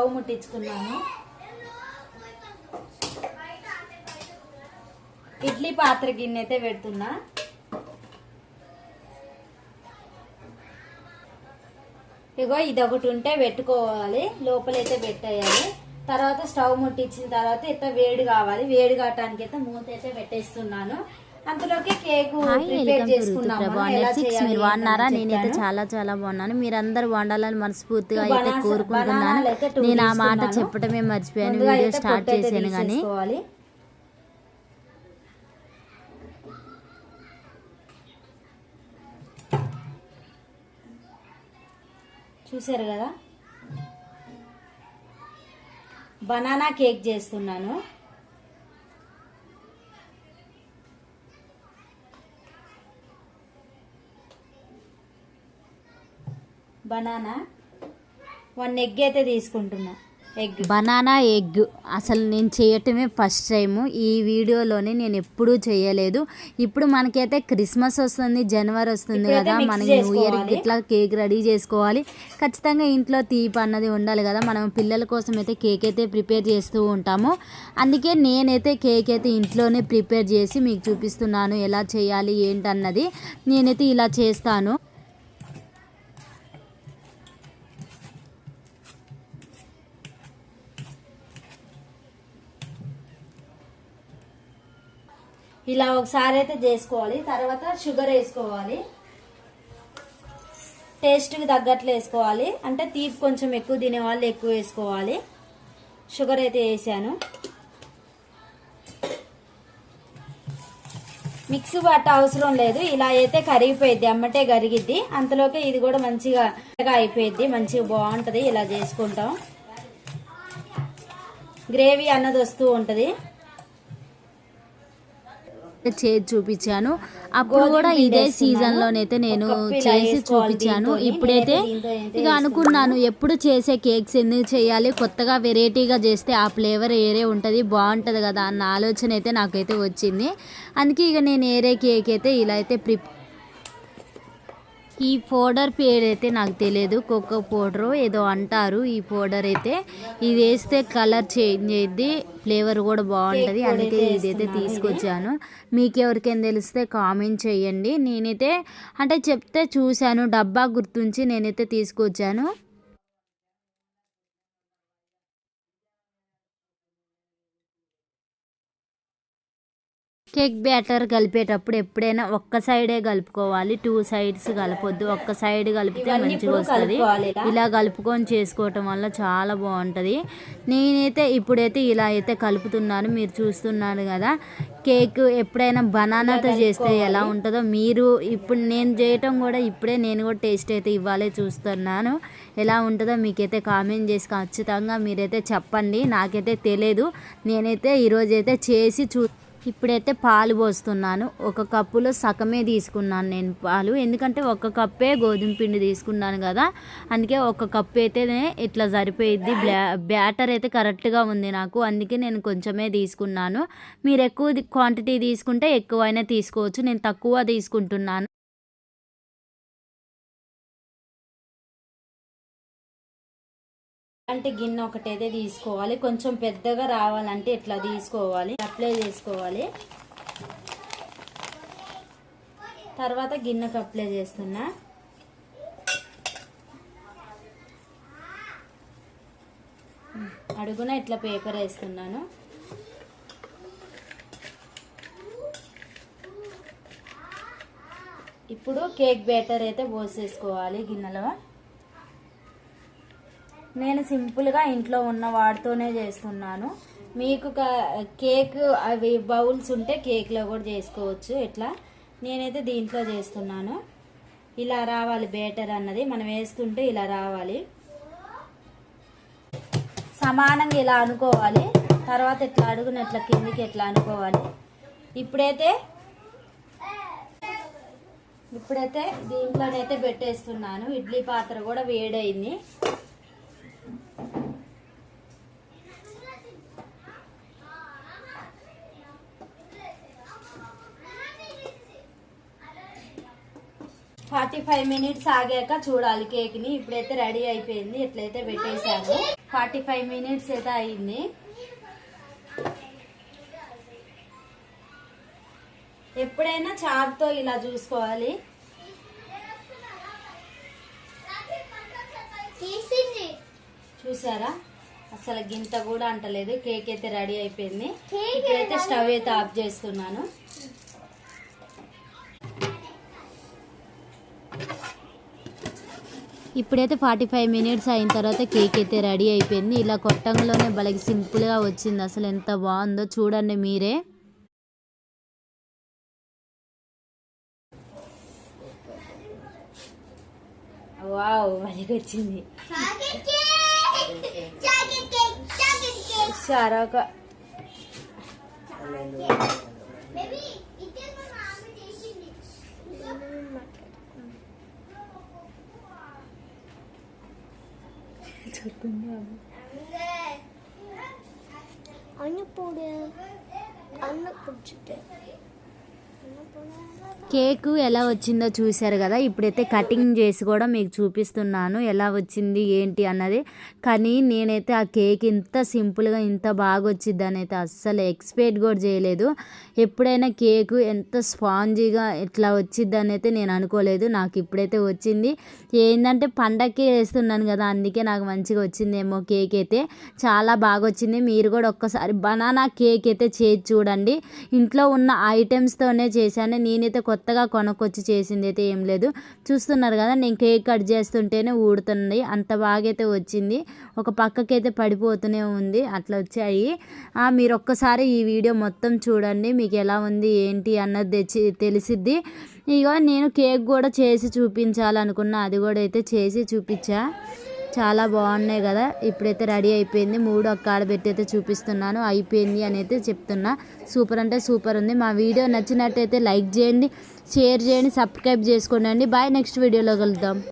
Stove ముట్టించుకున్నాను. Idli పాత్ర గిన్నె అయితే పెడుతున్నా. ఇగో ఇది ఒకటి ఉంటే పెట్టుకోవాలి, లోపలైతే పెట్టేయాలి. తర్వాత స్టవ్ ముట్టించిన తర్వాత ఇట్లా వేడి కావాలి. వేడి కావటానికి అయితే మూత అయితే పెట్టేస్తున్నాను. అంతలోకి కేక్ ప్రిపేర్ చేసుకున్నాము. మీరు బాగున్నారా? నేనైతే చాలా బాగున్నాను. మీరందరూ బాగుండాలని మనస్ఫూర్తిగా అయితే కోరుకుంటున్నాను. నేను ఆ మాట చెప్పడమే మర్చిపోయాను, వీడియో స్టార్ట్ చేశాను కానీ. చూసారు కదా, బనానా కేక్ చేస్తున్నాను. బనానా 1 ఎగ్ అయితే తీసుకుంటున్నా. బనానా ఎగ్ అసలు నేను చేయటమే ఫస్ట్ టైము. ఈ వీడియోలోనే నేను ఎప్పుడూ చేయలేదు. ఇప్పుడు మనకైతే క్రిస్మస్ వస్తుంది, జనవరి వస్తుంది కదా, మనం న్యూ ఇయర్ ఇట్లా కేక్ రెడీ చేసుకోవాలి. ఖచ్చితంగా ఇంట్లో తీపి అన్నది ఉండాలి కదా. మనం పిల్లల కోసం అయితే కేక్ అయితే ప్రిపేర్ చేస్తూ ఉంటాము. అందుకే నేనైతే కేక్ అయితే ఇంట్లోనే ప్రిపేర్ చేసి మీకు చూపిస్తున్నాను ఎలా చేయాలి ఏంటన్నది. నేనైతే ఇలా చేస్తాను. ఇలా ఒకసారి అయితే చేసుకోవాలి. తర్వాత షుగర్ వేసుకోవాలి, టేస్ట్కి తగ్గట్లు వేసుకోవాలి. అంటే తీపి కొంచెం ఎక్కువ తినేవాళ్ళు ఎక్కువ వేసుకోవాలి. షుగర్ అయితే వేసాను. మిక్సీ పట్ట అవసరం లేదు, ఇలా అయితే కరిగిపోయిద్ది, అమ్మటే కరిగిద్ది. అంతలోకి ఇది కూడా మంచిగా అయిపోయిద్ది, మంచిగా బాగుంటుంది. ఇలా చేసుకుంటాం, గ్రేవీ అన్నది వస్తూ ఉంటుంది. చేసి చూపించాను. అప్పుడు కూడా ఇదే సీజన్లోనైతే నేను చేసి చూపించాను. ఇప్పుడైతే ఇక అనుకున్నాను ఎప్పుడు చేసే కేక్స్ ఎందుకు చేయాలి, కొత్తగా వెరైటీగా చేస్తే ఆ ఫ్లేవర్ ఏరే ఉంటుంది, బాగుంటుంది కదా అన్న ఆలోచన అయితే నాకైతే వచ్చింది. అందుకే ఇక నేను ఏరే కేక్ అయితే ఇలా అయితే ఈ పౌడర్ పేరైతే నాకు తెలియదు, కోకో పౌడరు ఏదో అంటారు. ఈ పౌడర్ అయితే ఇది వేస్తే కలర్ చేంజ్ అయ్యిద్ది, ఫ్లేవర్ కూడా బాగుంటుంది. అందుకే ఇదైతే తీసుకొచ్చాను. మీకు ఎవరికైనా తెలిస్తే కామెంట్ చేయండి. నేనైతే అంటే చెప్తే చూశాను, డబ్బా గుర్తుంచి నేనైతే తీసుకొచ్చాను. కేక్ బ్యాటర్ కలిపేటప్పుడు ఎప్పుడైనా ఒక్క సైడే కలుపుకోవాలి, 2 సైడ్స్ కలపొద్దు. ఒక్క సైడ్ కలిపితే మంచిగా వస్తుంది. ఇలా కలుపుకొని చేసుకోవటం వల్ల చాలా బాగుంటుంది. నేనైతే ఇప్పుడైతే ఇలా అయితే కలుపుతున్నాను, మీరు చూస్తున్నారు కదా. కేక్ ఎప్పుడైనా బనానాతో చేస్తే ఎలా ఉంటుందో మీరు ఇప్పుడు నేను చేయటం కూడా ఇప్పుడే నేను కూడా టేస్ట్ అయితే ఇవ్వాలి చూస్తున్నాను. ఎలా ఉంటుందో మీకైతే కామెంట్ చేసి ఖచ్చితంగా మీరైతే చెప్పండి. నాకైతే తెలియదు, నేనైతే ఈరోజైతే చేసి ఇప్పుడైతే పాలు పోస్తున్నాను. 1 కప్పులో సగమే తీసుకున్నాను నేను పాలు, ఎందుకంటే 1 కప్పే గోధుమ పిండి తీసుకున్నాను కదా, అందుకే 1 కప్పు అయితే ఇట్లా సరిపోయిద్ది. బ్యాటర్ అయితే కరెక్ట్గా ఉంది నాకు, అందుకే నేను కొంచెమే తీసుకున్నాను. మీరు ఎక్కువ క్వాంటిటీ తీసుకుంటే ఎక్కువైనా తీసుకోవచ్చు, నేను తక్కువ తీసుకుంటున్నాను. అంటే గిన్నె ఒకటైతే తీసుకోవాలి, కొంచెం పెద్దగా రావాలంటే ఇట్లా తీసుకోవాలి, అప్లై చేసుకోవాలి. తర్వాత గిన్నెకు అప్లై చేస్తున్నా. అడుగున ఇట్లా పేపర్ వేస్తున్నాను. ఇప్పుడు కేక్ బ్యాటర్ అయితే పోసేసుకోవాలి గిన్నెలో. నేను సింపుల్గా ఇంట్లో ఉన్న వాటితోనే చేస్తున్నాను. మీకు కేక్ అవి బౌల్స్ ఉంటే కేక్లో కూడా చేసుకోవచ్చు. ఇట్లా నేనైతే దీంట్లో చేస్తున్నాను. ఇలా రావాలి బ్యాటర్ అన్నది, మనం వేస్తుంటే ఇలా రావాలి, సమానంగా ఇలా అనుకోవాలి. తర్వాత ఇట్లా అడుగున ఇట్లా కిందికి ఇట్లా అనుకోవాలి. ఇప్పుడైతే దీంట్లోనైతే పెట్టేస్తున్నాను. ఇడ్లీ పాత్ర కూడా వేడైంది. ఫార్టీ 45 మినిట్స్ ఆగాక చూడాలి కేక్ని. ఇప్పుడైతే రెడీ అయిపోయింది, ఇట్లయితే పెట్టేశాను. 45 మినిట్స్ అయితే అయింది. ఎప్పుడైనా చాకుతో ఇలా చూసుకోవాలి. చూసారా, అసలు గింత కూడా అంటలేదు. కేక్ అయితే రెడీ అయిపోయింది. ఇప్పుడైతే స్టవ్ అయితే ఆఫ్ చేస్తున్నాను. ఇప్పుడైతే 45 మినిట్స్ అయిన తర్వాత కేక్ అయితే రెడీ అయిపోయింది. ఇలా కొట్టంలోనే భలే సింపుల్గా వచ్చింది. అసలు ఎంత బాగుందో చూడండి మీరే. వావ్, భలే వచ్చింది. షారాక కేక్ ఎలా వచ్చిందో చూశారు కదా. ఇప్పుడైతే కటింగ్ చేసి కూడా మీకు చూపిస్తున్నాను ఎలా వచ్చింది ఏంటి అన్నది. కానీ నేనైతే ఆ కేక్ ఇంత సింపుల్గా ఇంత బాగా వచ్చిందని అయితే అస్సలు ఎక్స్పెక్ట్ కూడా చేయలేదు. ఎప్పుడైనా కేకు ఎంత స్పాంజీగా ఇట్లా వచ్చిద్దని అయితే నేను అనుకోలేదు. నాకు ఇప్పుడైతే వచ్చింది. ఏంటంటే పండగకి వేస్తున్నాను కదా, అందుకే నాకు మంచిగా వచ్చిందేమో. కేక్ అయితే చాలా బాగా వచ్చింది. మీరు కూడా ఒక్కసారి బనానా కేక్ అయితే చేసి చూడండి. ఇంట్లో ఉన్న ఐటమ్స్తోనే చేశాను. నేనైతే కొత్తగా కొనుక్కొచ్చి చేసింది అయితే ఏం లేదు. చూస్తున్నారు కదా, నేను కేక్ కట్ చేస్తుంటేనే ఊడుతుంది. అంత బాగా అయితే వచ్చింది. ఒక పక్కకైతే పడిపోతూనే ఉంది. అట్లా వచ్చాయి. మీరు ఒక్కసారి ఈ వీడియో మొత్తం చూడండి. మీకు ఎలా ఉంది ఏంటి అన్నది తెలిసిద్ది. ఇగో నేను కేక్ కూడా చేసి చూపించాలనుకున్నా. అది కూడా అయితే చేసి చూపించా. చాలా బాగున్నాయి కదా. ఇప్పుడైతే రెడీ అయిపోయింది. 3 ఆడబెట్టి అయితే చూపిస్తున్నాను. అయిపోయింది అని అయితే చెప్తున్నా. సూపర్ అంటే సూపర్ ఉంది. మా వీడియో నచ్చినట్టయితే లైక్ చేయండి, షేర్ చేయండి, సబ్స్క్రైబ్ చేసుకోండి. బాయ్, నెక్స్ట్ వీడియోలో కలుద్దాం.